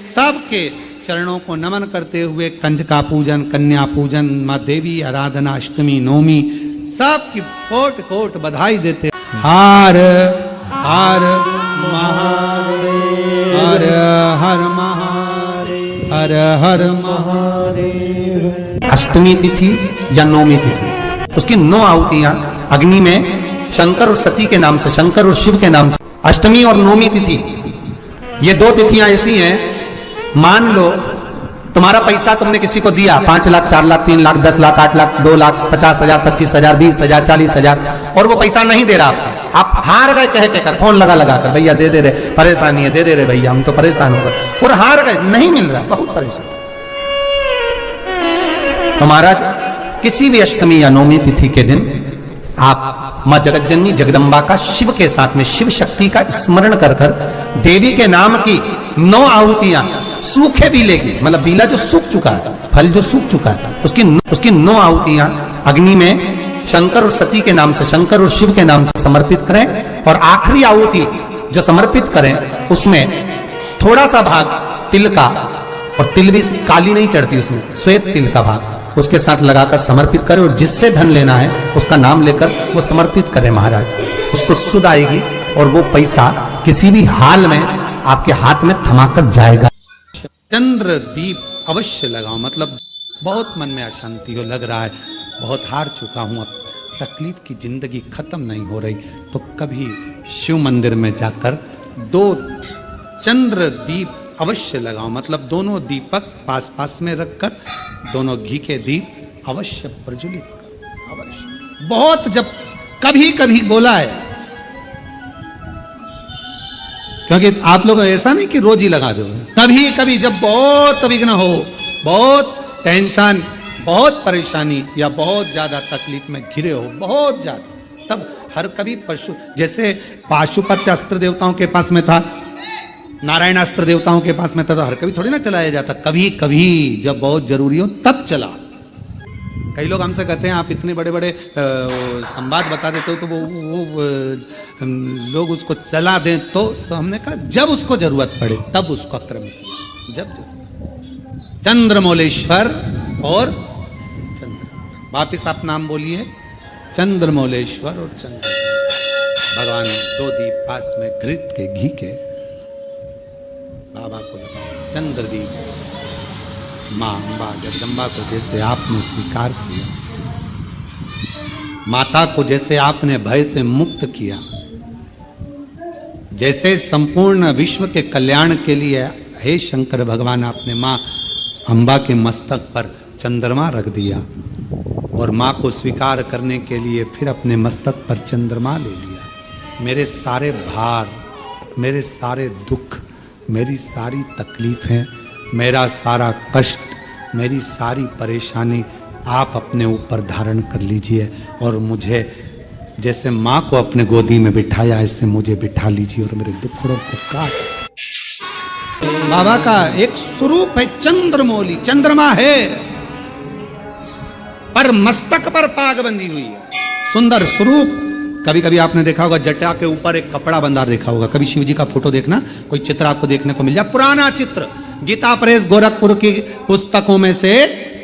सबके चरणों को नमन करते हुए कंजका पूजन, कन्या पूजन, माँ देवी आराधना, अष्टमी नवमी सबकी कोट कोट बधाई देते। हर हर महादेव, हर हर महादेव, हर हर महादेव। अष्टमी तिथि या नवमी तिथि, उसकी 9 आहुतियां अग्नि में शंकर और सती के नाम से, शंकर और शिव के नाम से। अष्टमी और नवमी तिथि ये 2 तिथियां ऐसी हैं, मान लो तुम्हारा पैसा तुमने किसी को दिया 5 लाख, 4 लाख, 3 लाख, 10 लाख, 8 लाख, 2 लाख, 50,000, 25,000, 20,000, 40,000 और वो पैसा नहीं दे रहा आप हार गए कह के कर, फोन लगा कर भैया दे दे रहे, परेशानी है, दे दे रहे भैया, हम तो परेशान हो गए और हार गए, नहीं मिल रहा, बहुत परेशान। तो महाराज किसी भी अष्टमी या नवमी तिथि के दिन आप मां जगतजननी जगदम्बा का शिव के साथ में, शिव शक्ति का स्मरण कर कर देवी के नाम की 9 आहुतियां, सूखे बीले की, मतलब बीला जो सूख चुका है, फल जो सूख चुका है, उसकी 9 आहुतियां अग्नि में शंकर और सती के नाम से, शंकर और शिव के नाम से समर्पित करें और आखिरी आहुति जो समर्पित करें उसमें थोड़ा सा भाग तिल का, और तिल भी काली नहीं चढ़ती उसमें, श्वेत तिल का भाग उसके साथ लगाकर समर्पित करें और जिससे धन लेना है उसका नाम लेकर वो समर्पित करें महाराज, उसको सुध आएगी और वो पैसा किसी भी हाल में आपके हाथ में थमाकर जाएगा। चंद्र दीप अवश्य लगाओ, मतलब बहुत मन में अशांति हो, लग रहा है बहुत हार चुका हूं, अब तकलीफ की जिंदगी खत्म नहीं हो रही, तो कभी शिव मंदिर में जाकर 2 चंद्र दीप अवश्य लगाओ, मतलब दोनों दीपक पास पास में रखकर दोनों घी के दीप अवश्य प्रज्वलित करो, अवश्य। बहुत जब कभी कभी बोला है, क्योंकि आप लोग ऐसा नहीं कि रोज ही लगा दो, कभी कभी जब बहुत विघ्न हो, बहुत टेंशन, बहुत परेशानी या बहुत ज्यादा तकलीफ में घिरे हो, बहुत ज्यादा, तब हर कभी पशु, जैसे पाशुपत्य अस्त्र देवताओं के पास में था, नारायण अस्त्र देवताओं के पास में था, तो हर कभी थोड़ी ना चलाया जाता, कभी कभी जब बहुत जरूरी हो तब चला। कई लोग हमसे कहते हैं आप इतने बड़े बड़े संवाद बता देते हो तो वो लोग उसको चला दें, तो हमने कहा जब उसको जरूरत पड़े तब उसका क्रम किया, जब चंद्रमौलेश्वर और चंद्र, वापिस आप नाम बोलिए, चंद्रमौलेश्वर और चंद्र भगवान, 2 दीप पास में घृत के घी के बाबा को लगाओ, चंद्रदीप। माँ अम्बा जगदम्बा को जैसे आपने स्वीकार किया, माता को जैसे आपने भय से मुक्त किया, जैसे संपूर्ण विश्व के कल्याण के लिए हे शंकर भगवान आपने माँ अम्बा के मस्तक पर चंद्रमा रख दिया और माँ को स्वीकार करने के लिए फिर अपने मस्तक पर चंद्रमा ले लिया, मेरे सारे भार, मेरे सारे दुख, मेरी सारी तकलीफें, मेरा सारा कष्ट, मेरी सारी परेशानी आप अपने ऊपर धारण कर लीजिए और मुझे जैसे माँ को अपने गोदी में बिठाया ऐसे मुझे बिठा लीजिए और मेरे दुखों को काट। बाबा का एक स्वरूप है चंद्रमौली, चंद्रमा है पर मस्तक पर पागबंदी हुई है, सुंदर स्वरूप। कभी कभी आपने देखा होगा जटा के ऊपर एक कपड़ा बंधा देखा होगा, कभी शिव जी का फोटो देखना, कोई चित्र आपको देखने को मिल जाए, पुराना चित्र, गीता प्रेस गोरखपुर की पुस्तकों में से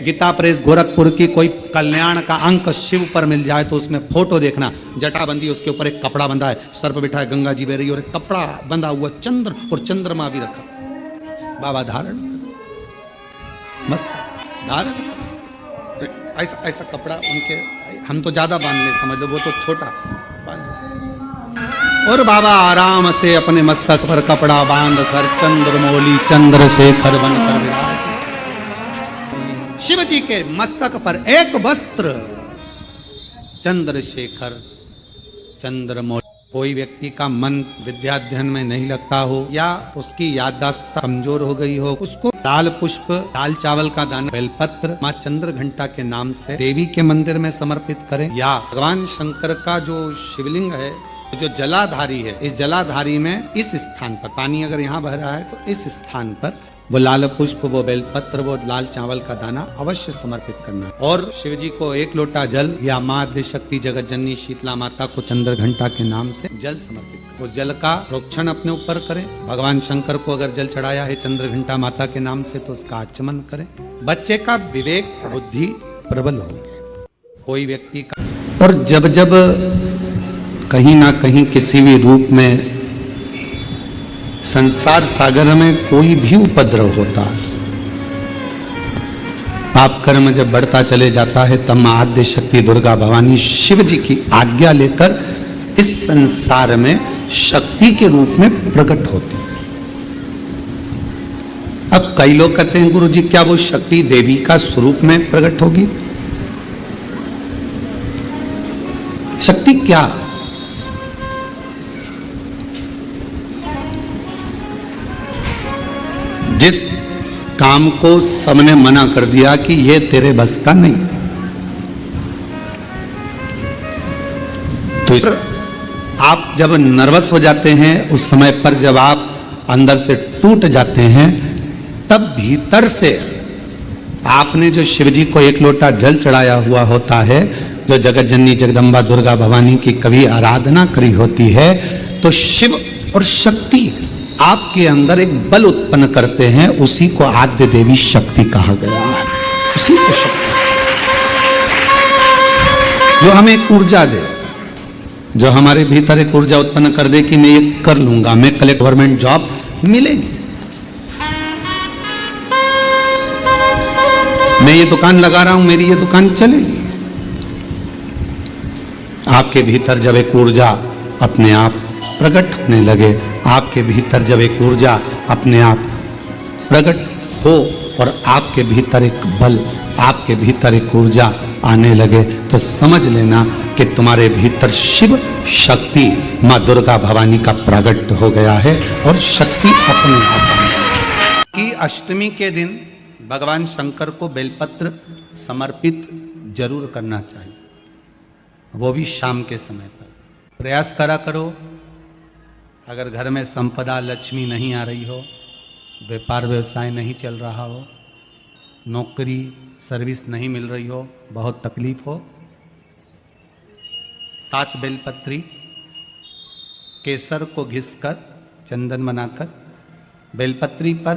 गीता प्रेस गोरखपुर की कोई कल्याण का अंक शिव पर मिल जाए तो उसमें फोटो देखना, जटा बंदी, उसके ऊपर एक कपड़ा बंधा है, सर पर बिठा है गंगा जी बह रही और एक कपड़ा बंधा हुआ चंद्र और चंद्रमा भी रखा, बाबा धारण मस्त धारण ऐसा ऐसा कपड़ा उनके, हम तो ज्यादा बांध ले समझ लो, वो तो छोटा बांध, और बाबा आराम से अपने मस्तक पर कपड़ा बांध कर चंद्रमौली चंद्रशेखर बनकर विराज। शिव जी के मस्तक पर एक वस्त्र चंद्रशेखर चंद्रमौली। कोई व्यक्ति का मन विद्याध्ययन में नहीं लगता हो या उसकी याददाश्त कमजोर हो गई हो, उसको लाल पुष्प, दाल चावल का दाना, बेलपत्र माँ चंद्र घंटा के नाम से देवी के मंदिर में समर्पित करें, या भगवान शंकर का जो शिवलिंग है जो जलाधारी है, इस जलाधारी में इस स्थान पर पानी अगर यहाँ बह रहा है तो इस स्थान पर वो लाल पुष्प, वो बेलपत्र, वो लाल चावल का दाना अवश्य समर्पित करना। और शिव जी को 1 लोटा जल या माँ आद्य शक्ति जगत जननी शीतला माता को चंद्र घंटा के नाम से जल समर्पित करें। उस जल का प्रोक्षण अपने ऊपर करें। भगवान शंकर को अगर जल चढ़ाया है चंद्र घंटा माता के नाम से तो उसका आचमन करें। बच्चे का विवेक बुद्धि प्रबल हो, कोई व्यक्ति का, और जब जब कहीं ना कहीं किसी भी रूप में संसार सागर में कोई भी उपद्रव होता है, पाप कर्म जब बढ़ता चले जाता है, तब मां आद्य शक्ति दुर्गा भवानी शिव जी की आज्ञा लेकर इस संसार में शक्ति के रूप में प्रकट होती है। अब कई लोग कहते हैं गुरु जी क्या वो शक्ति देवी का स्वरूप में प्रकट होगी? शक्ति क्या? जिस काम को सबने मना कर दिया कि ये तेरे बस का नहीं, तो आप जब नर्वस हो जाते हैं, उस समय पर जब आप अंदर से टूट जाते हैं, तब भीतर से आपने जो शिव जी को 1 लोटा जल चढ़ाया हुआ होता है, जो जगत जननी जगदम्बा दुर्गा भवानी की कभी आराधना करी होती है, तो शिव और शक्ति आपके अंदर एक बल उत्पन्न करते हैं। उसी को आद्य देवी शक्ति कहा गया है। उसी को शक्ति जो हमें एक ऊर्जा दे, जो हमारे भीतर एक ऊर्जा उत्पन्न कर दे कि मैं ये कर लूंगा, मैं कल गवर्नमेंट जॉब मिलेगी, मैं ये दुकान लगा रहा हूं, मेरी ये दुकान चलेगी। आपके भीतर जब एक ऊर्जा अपने आप प्रकट होने लगे, आपके भीतर जब एक ऊर्जा अपने आप प्रकट हो और आपके भीतर एक बल, आपके भीतर एक ऊर्जा आने लगे, तो समझ लेना कि तुम्हारे भीतर शिव शक्ति मां दुर्गा भवानी का प्रकट हो गया है और शक्ति अपने आप की। अष्टमी के दिन भगवान शंकर को बेलपत्र समर्पित जरूर करना चाहिए, वो भी शाम के समय पर। प्रयास करा करो, अगर घर में संपदा लक्ष्मी नहीं आ रही हो, व्यापार व्यवसाय नहीं चल रहा हो, नौकरी सर्विस नहीं मिल रही हो, बहुत तकलीफ हो, 7 बेलपत्री केसर को घिसकर चंदन बनाकर बेलपत्री पर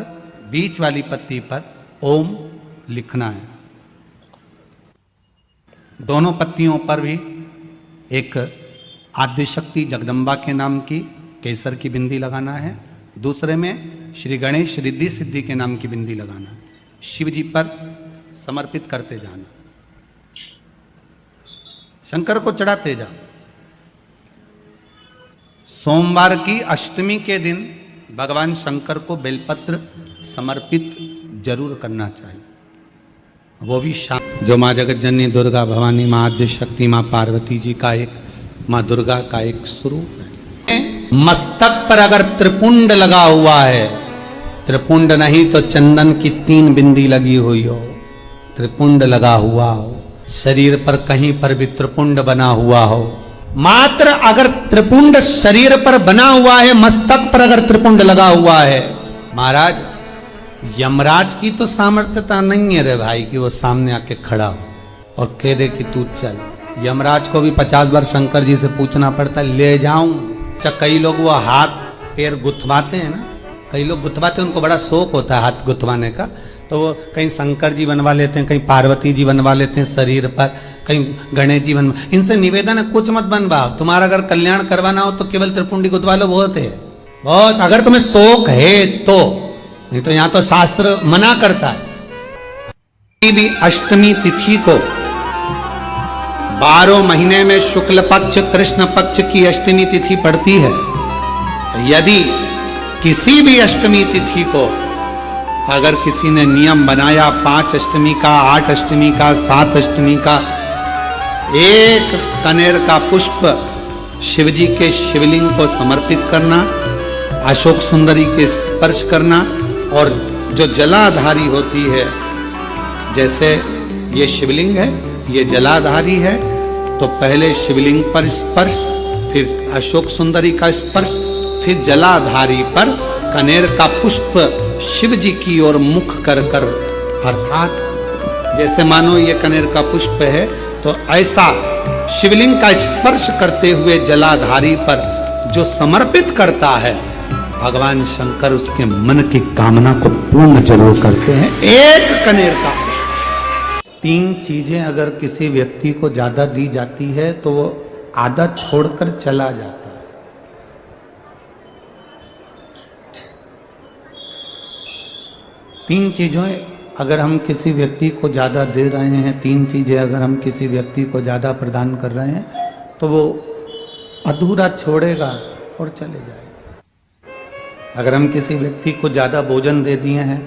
बीच वाली पत्ती पर ओम लिखना है। दोनों पत्तियों पर भी एक आद्यशक्ति जगदम्बा के नाम की केसर की बिंदी लगाना है, दूसरे में श्री गणेश रिद्धि सिद्धि के नाम की बिंदी लगाना है। शिव जी पर समर्पित करते जाना, शंकर को चढ़ाते जाओ। सोमवार की अष्टमी के दिन भगवान शंकर को बेलपत्र समर्पित जरूर करना चाहिए, वो भी शाम। जो माँ जगत जननी दुर्गा भवानी, माँ आद्य शक्ति, माँ पार्वती जी का एक, माँ दुर्गा का एक स्वरूप है। मस्तक पर अगर त्रिपुंड लगा हुआ है, त्रिपुंड नहीं तो चंदन की 3 बिंदी लगी हुई हो, त्रिपुंड लगा हुआ हो, शरीर पर कहीं पर भी त्रिपुंड बना हुआ हो, मात्र अगर त्रिपुंड शरीर पर बना हुआ है, मस्तक पर अगर त्रिपुंड लगा हुआ है, महाराज यमराज की तो सामर्थ्यता नहीं है रे भाई कि वो सामने आके खड़ा हो और कह दे कि तू चल। यमराज को भी 50 बार शंकर जी से पूछना पड़ता है, ले जाऊं? कई लोग वो हाथ पैर गुथवाते हैं ना, कई लोग गुथवाते हैं, उनको बड़ा शौक होता है हाथ गुथवाने का, तो वो कहीं शंकर जी बनवा लेते हैं, कहीं पार्वती जी बनवा लेते हैं शरीर पर, कहीं गणेश जी बनवा। इनसे निवेदन है कुछ मत बनवाओ, तुम्हारा अगर कल्याण करवाना हो तो केवल त्रिपुंडी गुथवा लो, बहुत है, बहुत, अगर तुम्हें शौक है तो, नहीं तो यहां तो शास्त्र मना करता है। भी अष्टमी तिथि को 12 महीने में शुक्ल पक्ष कृष्ण पक्ष की अष्टमी तिथि पड़ती है। यदि किसी भी अष्टमी तिथि को अगर किसी ने नियम बनाया 5 अष्टमी का, 8 अष्टमी का, 7 अष्टमी का, 1 कनेर का पुष्प शिव जी के शिवलिंग को समर्पित करना, अशोक सुंदरी के स्पर्श करना, और जो जलाधारी होती है, जैसे ये शिवलिंग है, ये जलाधारी है, तो पहले शिवलिंग पर स्पर्श, फिर अशोक सुंदरी का स्पर्श, फिर जलाधारी पर कनेर का पुष्प शिव जी की ओर मुख कर कर, अर्थात जैसे मानो ये कनेर का पुष्प है, तो ऐसा शिवलिंग का स्पर्श करते हुए जलाधारी पर जो समर्पित करता है, भगवान शंकर उसके मन की कामना को पूर्ण जरूर करते हैं। एक कनेर का पुष्प। 3 चीजें अगर किसी व्यक्ति को ज्यादा दी जाती है तो वो आधा छोड़कर चला जाता है। तीन चीजों अगर हम किसी व्यक्ति को ज्यादा दे रहे हैं, 3 चीजें अगर हम किसी व्यक्ति को ज्यादा प्रदान कर रहे हैं, तो वो अधूरा छोड़ेगा और चले जाएगा। अगर हम किसी व्यक्ति को ज्यादा भोजन दे दिए हैं,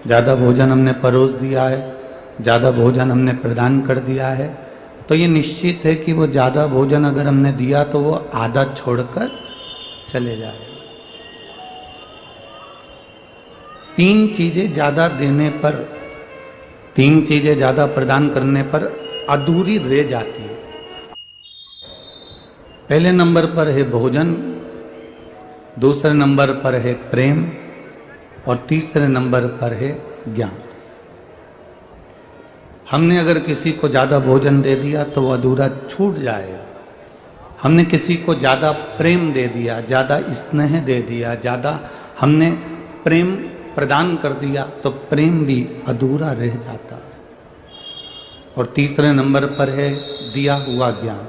ज्यादा भोजन हमने परोस दिया है, ज्यादा भोजन हमने प्रदान कर दिया है, तो ये निश्चित है कि वो ज्यादा भोजन अगर हमने दिया तो वो आधा छोड़कर चले जाएगा। 3 चीजें ज्यादा देने पर, 3 चीजें ज्यादा प्रदान करने पर अधूरी रह जाती है। पहले नंबर पर है भोजन, दूसरे नंबर पर है प्रेम, और तीसरे नंबर पर है ज्ञान। हमने अगर किसी को ज्यादा भोजन दे दिया तो वो अधूरा छूट जाएगा। हमने किसी को ज्यादा प्रेम दे दिया, ज्यादा स्नेह दे दिया, ज्यादा हमने प्रेम प्रदान कर दिया तो प्रेम भी अधूरा रह जाता है। और तीसरे नंबर पर है दिया हुआ ज्ञान।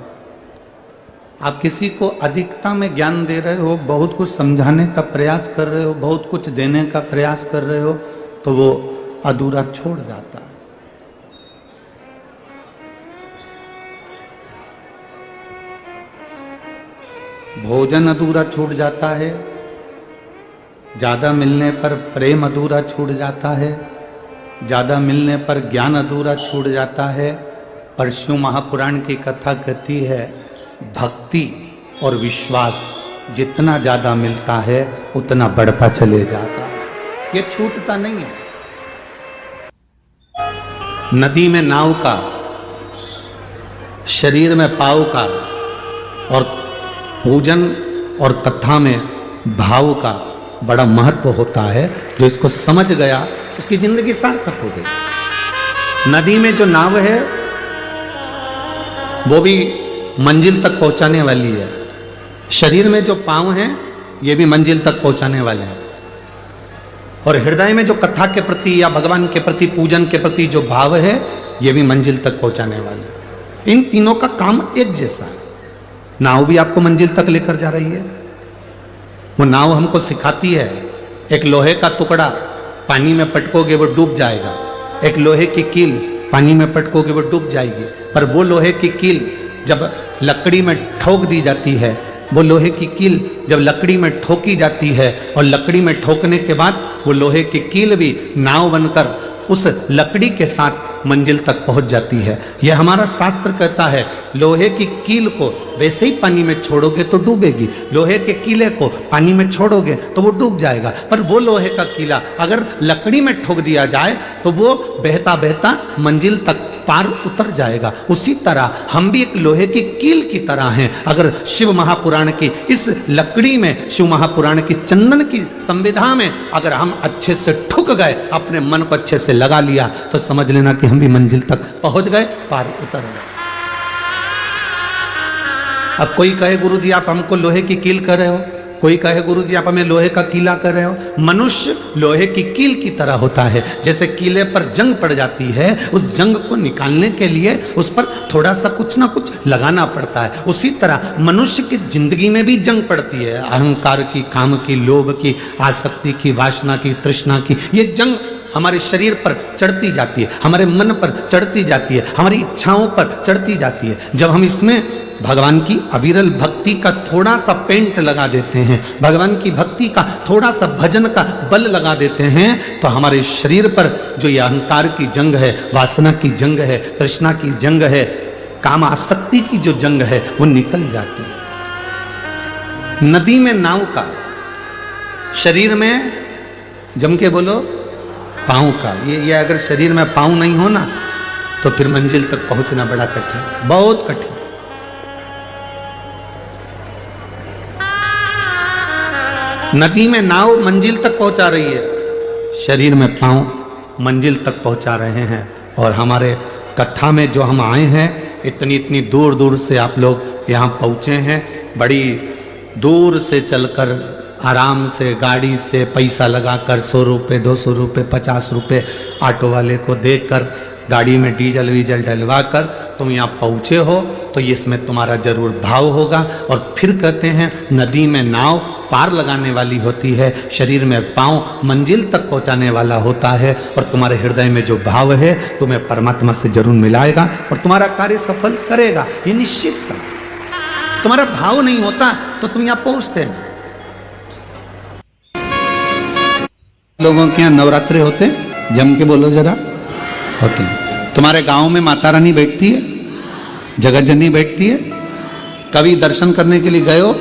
आप किसी को अधिकता में ज्ञान दे रहे हो, बहुत कुछ समझाने का प्रयास कर रहे हो, बहुत कुछ देने का प्रयास कर रहे हो, तो वो अधूरा छोड़ जाता है। भोजन अधूरा छूट जाता है, ज्यादा मिलने पर प्रेम अधूरा छूट जाता है, ज्यादा मिलने पर ज्ञान अधूरा छूट जाता है। पर शिव महापुराण की कथा कहती है, भक्ति और विश्वास जितना ज्यादा मिलता है उतना बढ़ता चले जाता है, ये छूटता नहीं है। नदी में नाव का, शरीर में पाव का, और पूजन और कथा में भाव का बड़ा महत्व होता है। जो इसको समझ गया उसकी जिंदगी सार्थक हो गई। नदी में जो नाव है वो भी मंजिल तक पहुंचाने वाली है, शरीर में जो पांव हैं ये भी मंजिल तक पहुंचाने वाले हैं, और हृदय में जो कथा के प्रति या भगवान के प्रति, पूजन के प्रति जो भाव है ये भी मंजिल तक पहुंचाने वाले हैं। इन तीनों का काम एक जैसा है। नाव भी आपको मंजिल तक लेकर जा रही है। वो नाव हमको सिखाती है, एक लोहे का टुकड़ा पानी में पटकोगे वो डूब जाएगा, एक लोहे की कील पानी में पटकोगे वो डूब जाएगी। पर वो लोहे की कील जब लकड़ी में ठोक दी जाती है, वो लोहे की कील जब लकड़ी में ठोकी जाती है और लकड़ी में ठोकने के बाद वो लोहे की कील भी नाव बनकर उस लकड़ी के साथ मंजिल तक पहुंच जाती है। यह हमारा शास्त्र कहता है, लोहे की कील को वैसे ही पानी में छोड़ोगे तो डूबेगी, लोहे के कीले को पानी में छोड़ोगे तो वो डूब जाएगा। पर वो लोहे का कीला अगर लकड़ी में ठोक दिया जाए तो वो बहता बहता मंजिल तक पार उतर जाएगा। उसी तरह हम भी एक लोहे की कील की तरह हैं। अगर शिव महापुराण की इस लकड़ी में, शिव महापुराण की चंदन की संविधा में अगर हम अच्छे से ठुक गए, अपने मन को अच्छे से लगा लिया, तो समझ लेना कि हम भी मंजिल तक पहुंच गए, पार उतर गए। अब कोई कहे गुरुजी आप हमको लोहे की कील कर रहे हो, कोई कहे गुरुजी आप हमें लोहे का कीला कर रहे हो। मनुष्य लोहे की कील की तरह होता है। जैसे कीले पर जंग पड़ जाती है, उस जंग को निकालने के लिए उस पर थोड़ा सा कुछ ना कुछ लगाना पड़ता है। उसी तरह मनुष्य की जिंदगी में भी जंग पड़ती है, अहंकार की, काम की, लोभ की, आसक्ति की, वासना की, तृष्णा की। ये जंग हमारे शरीर पर चढ़ती जाती है, हमारे मन पर चढ़ती जाती है, हमारी इच्छाओं पर चढ़ती जाती है। जब हम इसमें भगवान की अविरल भक्ति का थोड़ा सा पेंट लगा देते हैं, भगवान की भक्ति का थोड़ा सा भजन का बल लगा देते हैं, तो हमारे शरीर पर जो ये अहंकार की जंग है, वासना की जंग है, तृष्णा की जंग है, काम आसक्ति की जो जंग है, वो निकल जाती है। नदी में नाव का, शरीर में जम के बोलो पाँव का। ये अगर शरीर में पाँव नहीं हो ना तो फिर मंजिल तक पहुंचना बड़ा कठिन, बहुत कठिन। नदी में नाव मंजिल तक पहुंचा रही है, शरीर में पांव मंजिल तक पहुंचा रहे हैं। और हमारे कथा में जो हम आए हैं, इतनी इतनी दूर दूर से आप लोग यहाँ पहुँचे हैं, बड़ी दूर से चलकर आराम से गाड़ी से पैसा लगाकर 100 रुपये 200 रुपये 50 रुपये ऑटो वाले को देकर गाड़ी में डीजल वीजल डलवा कर तुम यहाँ पहुँचे हो, तो इसमें तुम्हारा जरूर भाव होगा। और फिर कहते हैं नदी में नाव पार लगाने वाली होती है, शरीर में पांव मंजिल तक पहुँचाने वाला होता है। और तुम्हारे हृदय में जो भाव है तुम्हें परमात्मा से जरूर मिलाएगा और तुम्हारा कार्य सफल करेगा, ये निश्चित था। तुम्हारा भाव नहीं होता तो तुम यहाँ पहुँचते हैं। लोगों के यहाँ नवरात्रे होते हैं, जम के बोलो जरा, होते हैं। तुम्हारे गांव में माता रानी बैठती है, जगत जननी बैठती है, कभी दर्शन करने के लिए गए हो?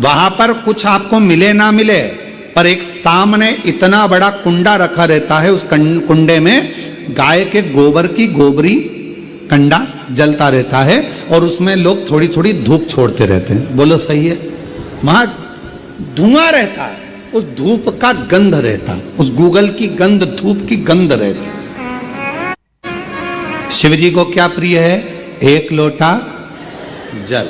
वहां पर कुछ आपको मिले ना मिले, पर एक सामने इतना बड़ा कुंडा रखा रहता है, उस कुंडे में गाय के गोबर की गोबरी कंडा जलता रहता है और उसमें लोग थोड़ी थोड़ी धूप छोड़ते रहते हैं। बोलो सही है? वहां धुआं रहता है, उस धूप का गंध रहता, उस गूगल की गंध, धूप की गंध रहती। शिव जी को क्या प्रिय है? एक लोटा जल।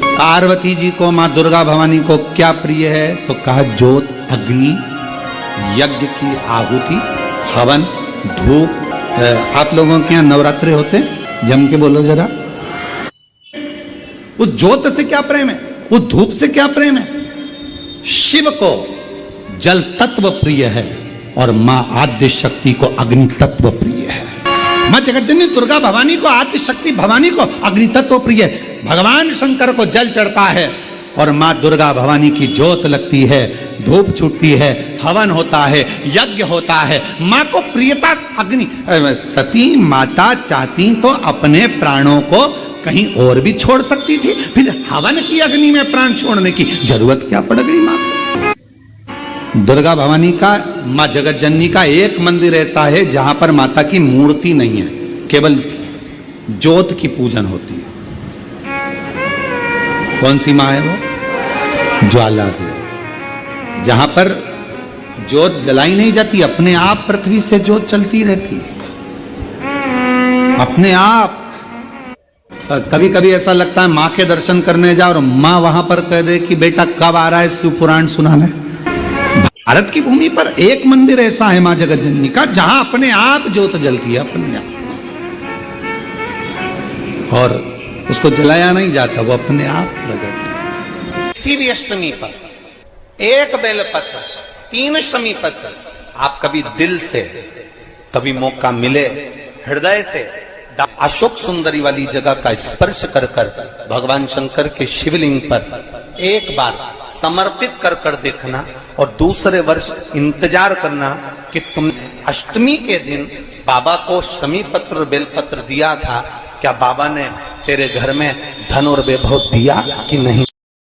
पार्वती जी को, मां दुर्गा भवानी को क्या प्रिय है? तो कहा ज्योत, अग्नि, यज्ञ की आहुति, हवन, धूप। आप लोगों के यहां नवरात्रे होते हैं? जम के बोलो जरा। उस ज्योत से क्या प्रेम है? उस धूप से क्या प्रेम है? शिव को जल तत्व प्रिय है और मां आद्य शक्ति को अग्नि तत्व प्रिय है। मां जगतजननी दुर्गा भवानी को, आद्य शक्ति भवानी को अग्नि तत्व प्रिय है। भगवान शंकर को जल चढ़ता है और मां दुर्गा भवानी की ज्योत लगती है, धूप छूटती है, हवन होता है, यज्ञ होता है। मां को प्रियता अग्नि। सती माता चाहती तो अपने प्राणों को कहीं और भी छोड़ सकती थी, फिर हवन की अग्नि में प्राण छोड़ने की जरूरत क्या पड़ गई मां को? दुर्गा भवानी का, मां जगत जननी का एक मंदिर ऐसा है जहां पर माता की मूर्ति नहीं है, केवल ज्योत की पूजन होती है। कौन सी मां है वो? ज्वाला देवी। जहां पर ज्योत जलाई नहीं जाती, अपने आप पृथ्वी से ज्योत चलती रहती है, अपने आप। कभी कभी ऐसा लगता है मां के दर्शन करने जाओ और मां वहां पर कह दे कि बेटा कब आ रहा है शिव पुराण सुनाने। भारत की भूमि पर एक मंदिर ऐसा है मां जगत जननी का जहां अपने आप ज्योत जलती है, अपने आप, और उसको जलाया नहीं जाता, वो अपने आप प्रकट है। किसी भी अष्टमी पर एक बेलपत्र, 3 शमी पत्र, आप कभी दिल से, कभी मौका मिले हृदय से अशोक सुंदरी वाली जगह का स्पर्श कर कर भगवान शंकर के शिवलिंग पर एक बार समर्पित कर कर देखना और दूसरे वर्ष इंतजार करना कि तुम अष्टमी के दिन बाबा को शमी पत्र बेलपत्र दिया था, क्या बाबा ने तेरे घर में धन और वैभव दिया कि नहीं